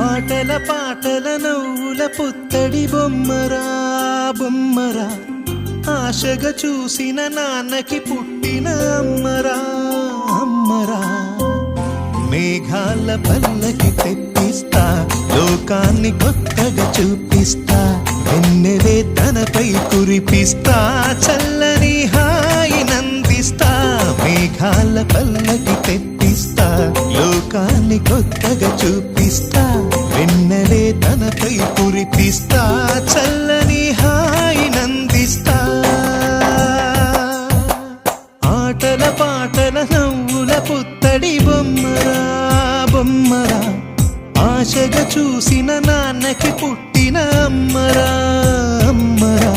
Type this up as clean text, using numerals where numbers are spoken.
ఆటల పాటల నవ్వుల పుత్తడి బొమ్మరా బొమ్మరా, ఆశగా చూసిన నాన్నకి పుట్టిన అమ్మరా అమ్మరా. మేఘాల పల్లకి తెప్పిస్తా, లోకాన్ని కొత్తగా చూపిస్తా, వెన్నెలే తనపై కురిపిస్తా, చల్లని హాయి నందిస్తా. మేఘాల పల్లకి తెప్పిస్తా, లోకాన్ని కొత్తగా చూపిస్తా, వెన్నెలే తనపై కురిపిస్తా, చల్లని హాయి నందిస్తా. ఆటల పాటల నవ్వుల పుత్తడి బొమ్మరా బొమ్మరా, ఆశగా చూసిన నాన్నకి పుట్టిన అమ్మరా అమ్మరా.